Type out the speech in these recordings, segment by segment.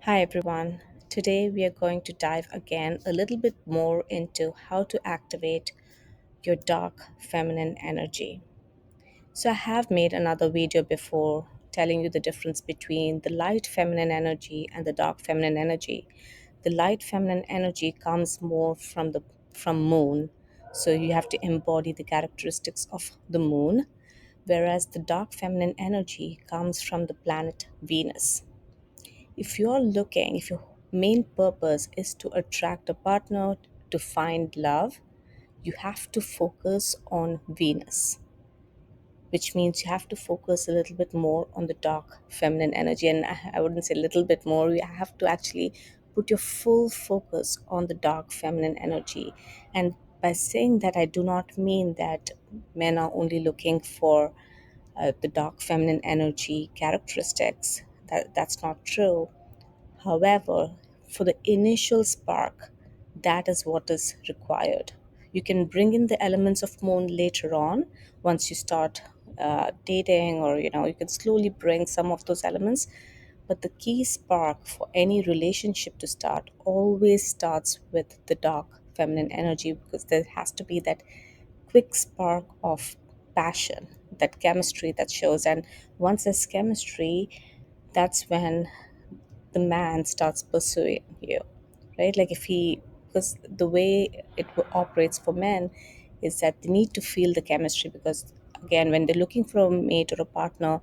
Hi everyone. Today we are going to dive again a little bit more into how to activate your dark feminine energy. So, I have made another video before telling you the difference between the light feminine energy and the dark feminine energy. The light feminine energy comes more from moon. So you have to embody the characteristics of the moon, whereas the dark feminine energy comes from the planet Venus. If your main purpose is to attract a partner, to find love, you have to focus on Venus, which means you have to focus a little bit more on the dark feminine energy. And I wouldn't say a little bit more, you have to actually put your full focus on the dark feminine energy. And by saying that, I do not mean that men are only looking for the dark feminine energy characteristics. That's not true. However, for the initial spark, that is what is required. You can bring in the elements of moon later on once you start dating, or you can slowly bring some of those elements. But the key spark for any relationship to start always starts with the dark feminine energy, because there has to be that quick spark of passion, that chemistry that shows. And once there's chemistry, that's when the man starts pursuing you, right? Like if he, because the way it operates for men is that they need to feel the chemistry, because again, when they're looking for a mate or a partner,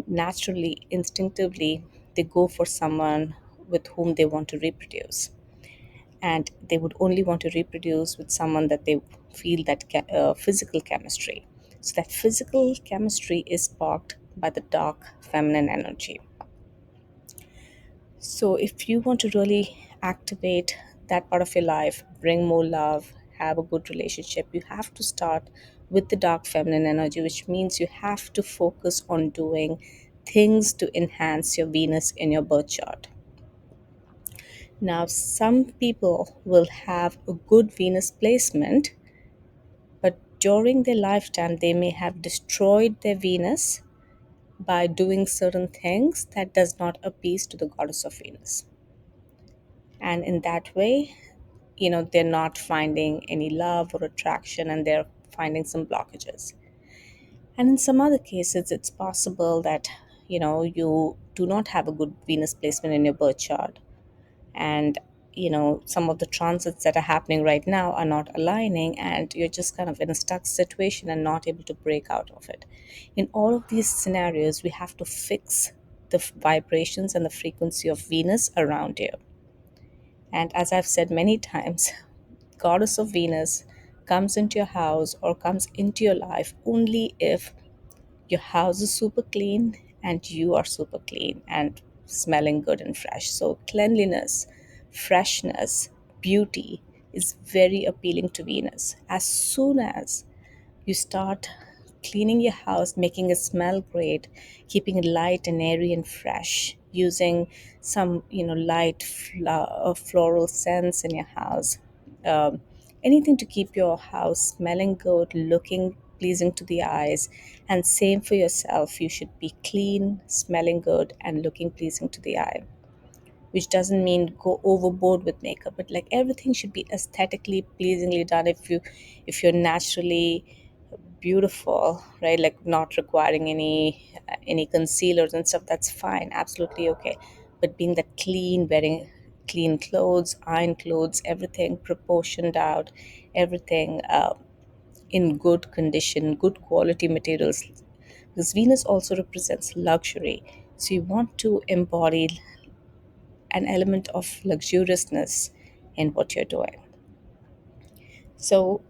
naturally, instinctively, they go for someone with whom they want to reproduce, and they would only want to reproduce with someone that they feel that physical chemistry. So that physical chemistry is sparked by the dark feminine energy. So, if you want to really activate that part of your life, bring more love, have a good relationship, you have to start with the dark feminine energy, which means you have to focus on doing things to enhance your Venus in your birth chart. Now, some people will have a good Venus placement, but during their lifetime, they may have destroyed their Venus by doing certain things that does not appease to the goddess of Venus. And in that way, they're not finding any love or attraction, and they're finding some blockages. And in some other cases, it's possible that you do not have a good Venus placement in your birth chart, and some of the transits that are happening right now are not aligning, and you're just kind of in a stuck situation and not able to break out of it. In all of these scenarios, we have to fix the vibrations and the frequency of Venus around you. And as I've said many times, goddess of Venus comes into your house or comes into your life only if your house is super clean and you are super clean and smelling good and fresh. So, cleanliness, freshness, beauty is very appealing to Venus. As soon as you start cleaning your house, making it smell great, keeping it light and airy and fresh, using some, light floral scents in your house. Anything to keep your house smelling good, looking pleasing to the eyes, and same for yourself. You should be clean, smelling good, and looking pleasing to the eye, which doesn't mean go overboard with makeup, but like everything should be aesthetically pleasingly done. If you're naturally beautiful, right, like not requiring any concealers and stuff, that's fine, absolutely okay. But being that clean, wearing clean clothes, iron clothes, everything proportioned out, everything in good condition, good quality materials, because Venus also represents luxury. So you want to embody an element of luxuriousness in what you're doing. So,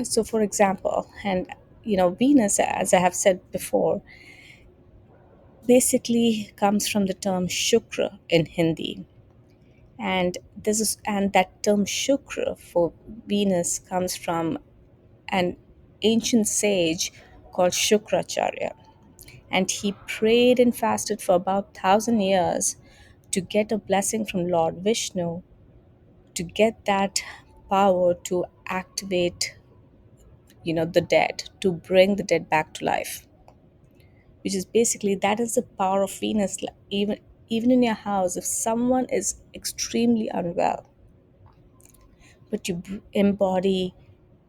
so for example, and Venus, as I have said before, basically comes from the term Shukra in Hindi, and that term Shukra for Venus comes from an ancient sage called Shukracharya, and he prayed and fasted for about 1,000 years to get a blessing from Lord Vishnu, to get that power to activate the dead, to bring the dead back to life, which is basically, that is the power of Venus. even in your house, if someone is extremely unwell, but you embody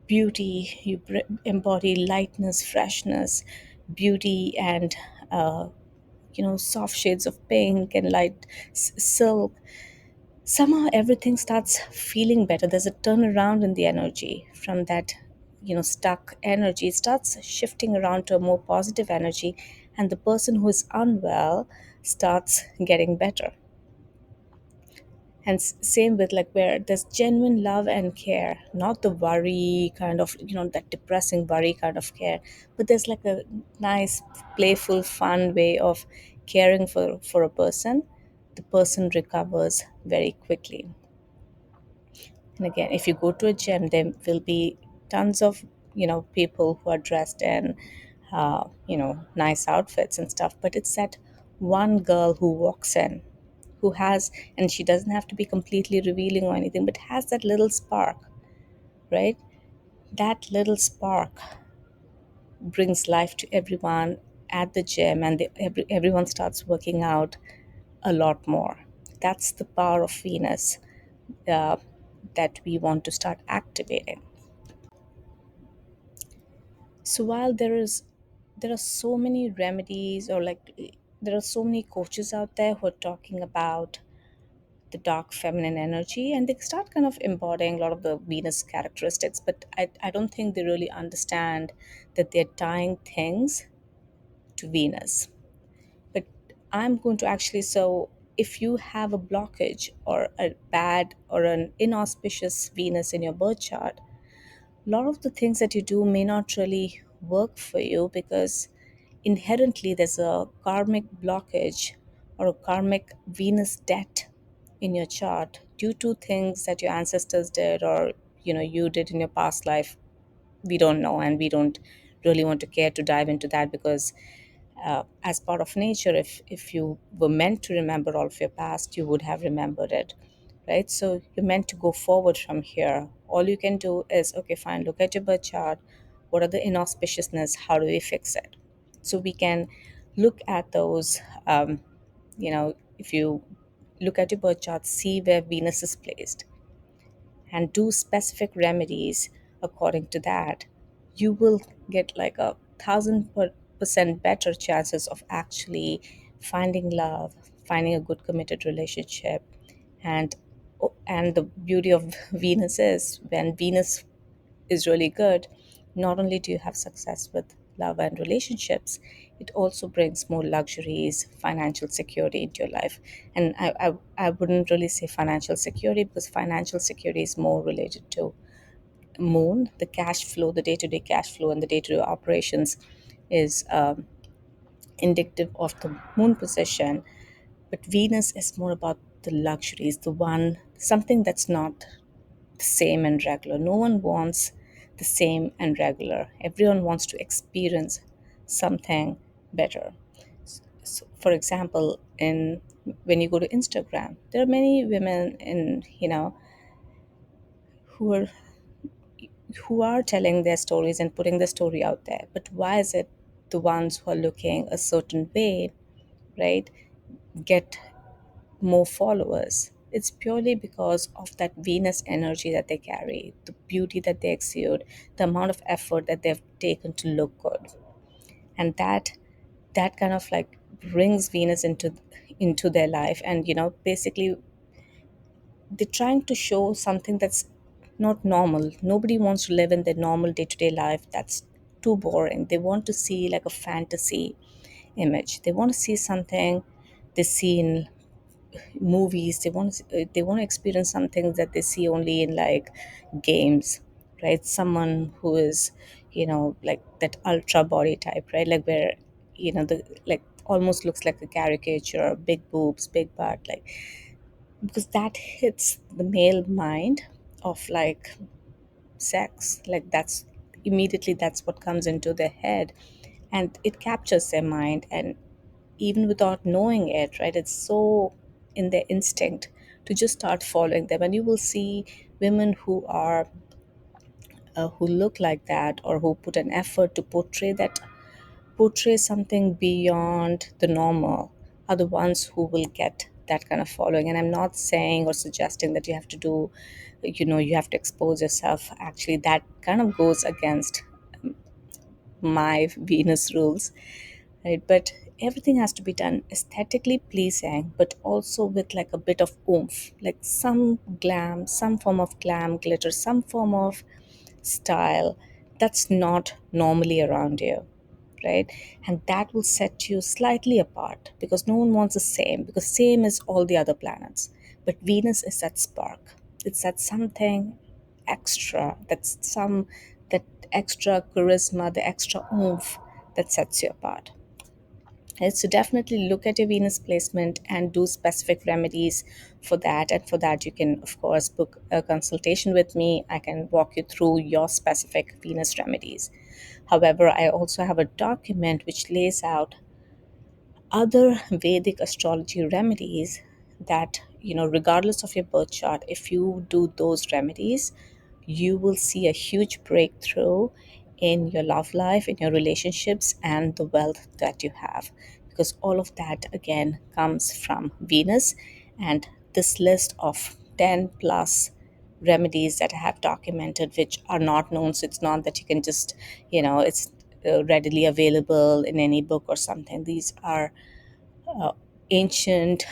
beauty, you embody lightness, freshness, beauty, and soft shades of pink and light silk, somehow everything starts feeling better. There's a turnaround in the energy from that stuck energy. It starts shifting around to a more positive energy, and the person who is unwell starts getting better. And same with like where there's genuine love and care, not the worry kind of, that depressing worry kind of care, but there's like a nice playful fun way of caring for a person. The person recovers very quickly. And again, if you go to a gym, there will be tons of people who are dressed in nice outfits and stuff. But it's that one girl who walks in, who has, and she doesn't have to be completely revealing or anything, but has that little spark, right? That little spark brings life to everyone at the gym, and everyone starts working out a lot more. That's the power of Venus uh, that we want to start activating. So while there are so many remedies, or like there are so many coaches out there who are talking about the dark feminine energy, and they start kind of embodying a lot of the Venus characteristics, but I don't think they really understand that they're tying things to Venus. But I'm going to actually, so if you have a blockage or a bad or an inauspicious Venus in your birth chart, a lot of the things that you do may not really work for you, because inherently there's a karmic blockage or a karmic Venus debt in your chart due to things that your ancestors did, or you did in your past life. We don't know, and we don't really want to care to dive into that, because as part of nature, if you were meant to remember all of your past, you would have remembered it, right? So you're meant to go forward from here. All you can do is, okay, fine, look at your birth chart. What are the inauspiciousness? How do we fix it? So we can look at those. If you look at your birth chart, see where Venus is placed, and do specific remedies according to that, you will get like a 1,000% better chances of actually finding love, finding a good committed relationship. And and the beauty of Venus is, when Venus is really good, not only do you have success with love and relationships, it also brings more luxuries, financial security into your life. And I wouldn't really say financial security, because financial security is more related to moon, the cash flow, the day-to-day cash flow, and the day-to-day operations is indicative of the moon position. But Venus is more about the luxuries, the one, something that's not the same and regular. No one wants the same and regular. Everyone wants to experience something better. So, for example, in when you go to Instagram, there are many women in who are telling their stories and putting the story out there. But why is it the ones who are looking a certain way, right, get more followers? It's purely because of that Venus energy that they carry, the beauty that they exude, the amount of effort that they've taken to look good. And that kind of like brings Venus into their life. And basically they're trying to show something that's not normal. Nobody wants to live in their normal day-to-day life. That's too boring. They want to see like a fantasy image. They want to see something they see in movies. They want to experience something that they see only in like games, right? Someone who is like that ultra body type, right? Like where the like almost looks like a caricature, big boobs, big butt, like, because that hits the male mind of like sex. Like that's immediately, that's what comes into their head, and it captures their mind. And even without knowing it, right, it's so in their instinct to just start following them. And you will see women who look like that, or who put an effort to portray something beyond the normal, are the ones who will get that kind of following. And I'm not saying or suggesting that you have to do, you have to expose yourself. Actually, that kind of goes against my Venus rules, right? But everything has to be done aesthetically pleasing, but also with like a bit of oomph, like some glam, some form of glam, glitter, some form of style that's not normally around you, right? And that will set you slightly apart, because no one wants the same, because same is all the other planets. But Venus is that spark. It's that something extra, that extra charisma, the extra oomph that sets you apart. Right? So definitely look at your Venus placement and do specific remedies for that. And for that, you can, of course, book a consultation with me. I can walk you through your specific Venus remedies. However, I also have a document which lays out other Vedic astrology remedies that, regardless of your birth chart, if you do those remedies, you will see a huge breakthrough in your love life, in your relationships, and the wealth that you have. Because all of that, again, comes from Venus. And this list of 10 plus remedies that I have documented, which are not known. So it's not that you can just, it's readily available in any book or something. These are uh, ancient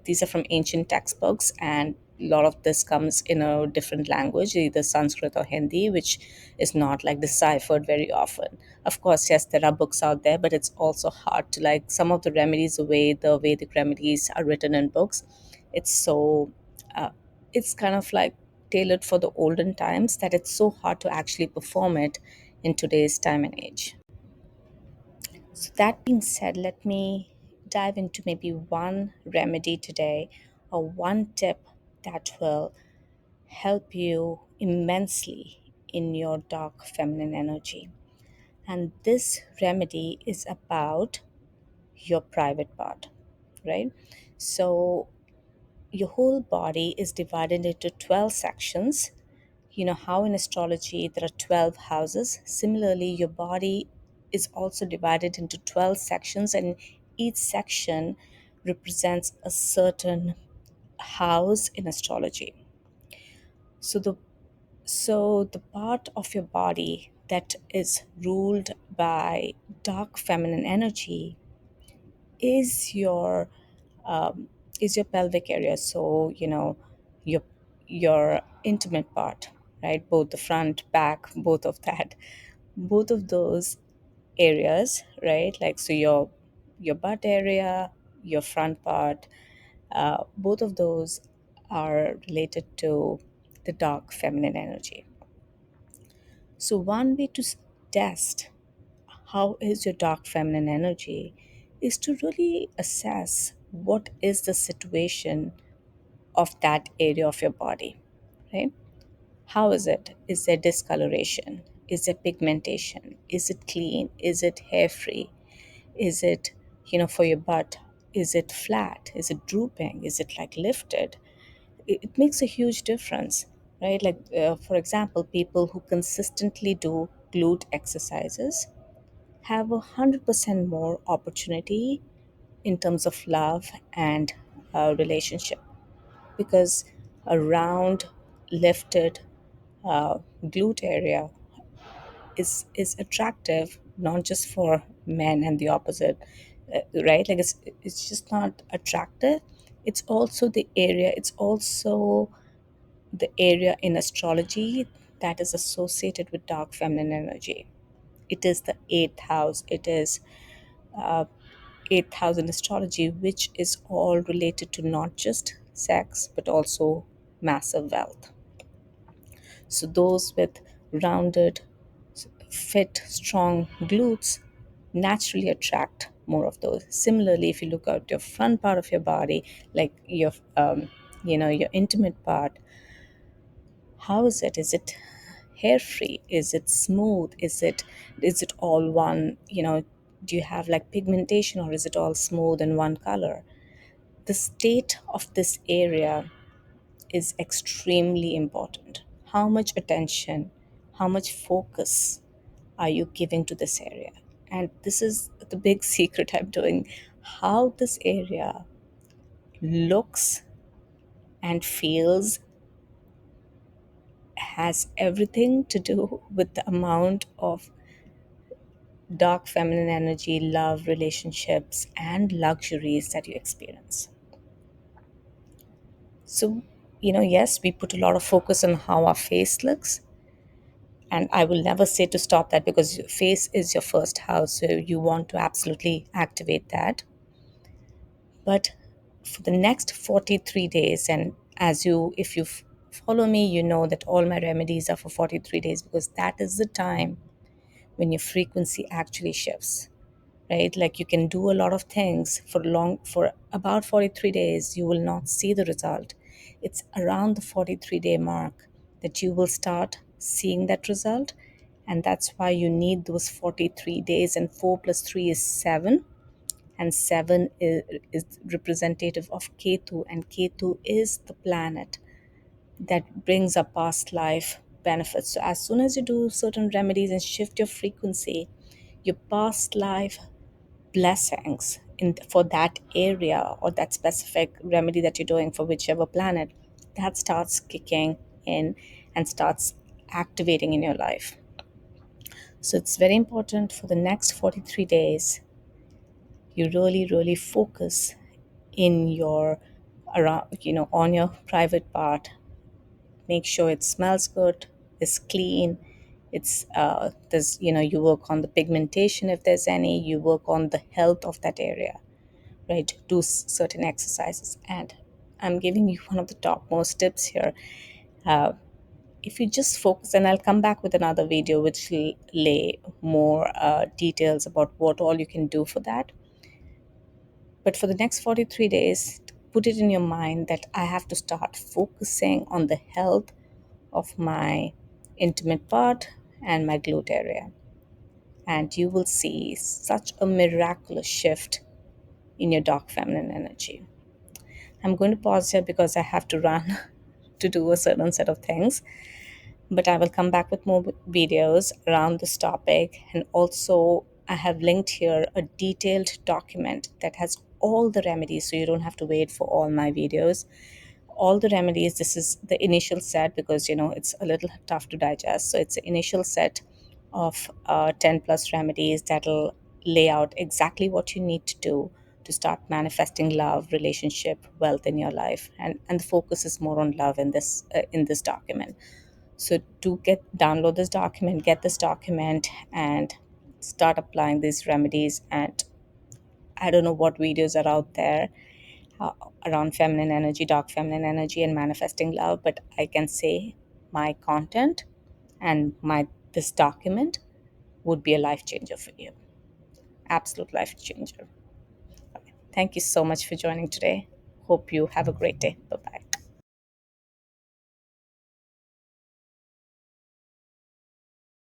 these are from ancient textbooks, and a lot of this comes in a different language, either Sanskrit or Hindi, which is not like deciphered very often. Of course, yes, there are books out there, but it's also hard to, like, some of the remedies, the way the Vedic remedies are written in books, it's so uh, it's kind of like tailored for the olden times, that it's so hard to actually perform it in today's time and age. So, that being said, let me dive into maybe one remedy today, or one tip that will help you immensely in your dark feminine energy. And this remedy is about your private part, right? So, your whole body is divided into 12 sections. You know how in astrology there are 12 houses? Similarly, your body is also divided into 12 sections, and each section represents a certain house in astrology. So the part of your body that is ruled by dark feminine energy is um, your pelvic area. So your your intimate part, right? Both the front, back, both of that, both of those areas, right? Like, so your butt area, your front part, both of those are related to the dark feminine energy. So one way to test how is your dark feminine energy is to really assess what is the situation of that area of your body, right? How is it? Is there discoloration? Is there pigmentation? Is it clean? Is it hair free? Is it, for your butt, is it flat? Is it drooping? Is it like lifted? It makes a huge difference, right? Like, for example, people who consistently do glute exercises have 100% more opportunity in terms of love and relationship, because a round lifted glute area is attractive, not just for men and the opposite, right? Like, it's just not attractive, it's also the area in astrology that is associated with dark feminine energy. It is the eighth house. It is uh, eighth house in astrology, which is all related to not just sex but also massive wealth. So those with rounded, fit, strong glutes naturally attract more of those. Similarly, if you look at your front part of your body, like your intimate part, how is it? Is it hair free? Is it smooth? Is it all one? Do you have like pigmentation, or is it all smooth and one color? The state of this area is extremely important. How much attention, how much focus are you giving to this area? And this is the big secret I'm doing how this area looks and feels has everything to do with the amount of dark feminine energy, love, relationships, and luxuries that you experience. So, yes, we put a lot of focus on how our face looks. And I will never say to stop that, because your face is your first house. So you want to absolutely activate that. But for the next 43 days, and if you follow me, you know that all my remedies are for 43 days, because that is the time when your frequency actually shifts, right? Like, you can do a lot of things for about 43 days, you will not see the result. It's around the 43-day mark that you will start seeing that result. And that's why you need those 43 days, and 4 plus 3 is 7, and 7 is representative of Ketu, and Ketu is the planet that brings a past life benefits. So as soon as you do certain remedies and shift your frequency, your past life blessings for that area, or that specific remedy that you're doing for whichever planet, that starts kicking in and starts activating in your life. So it's very important for the next 43 days you really, really focus in your around, on your private part. Make sure it smells good, it's clean, there's, you work on the pigmentation if there's any, you work on the health of that area, right? Do certain exercises. And I'm giving you one of the topmost tips here. uh, if you just focus, and I'll come back with another video which will lay more details about what all you can do for that. But for the next 43 days, put it in your mind that I have to start focusing on the health of my intimate part and my glute area. And you will see such a miraculous shift in your dark feminine energy. I'm going to pause here because I have to run to do a certain set of things. But I will come back with more videos around this topic. And also, I have linked here a detailed document that has all the remedies, so you don't have to wait for all my videos. All the remedies, this is the initial set, because it's a little tough to digest. So it's an initial set of 10 plus remedies that'll lay out exactly what you need to do to start manifesting love, relationship, wealth in your life. And the focus is more on love in this document. So to get download this document, get this document, and start applying these remedies. And I don't know what videos are out there uh, around feminine energy, dark feminine energy, and manifesting love, but I can say my content and my this document would be a life changer for you. Absolute life changer. Thank you so much for joining today. Hope you have a great day. Bye bye.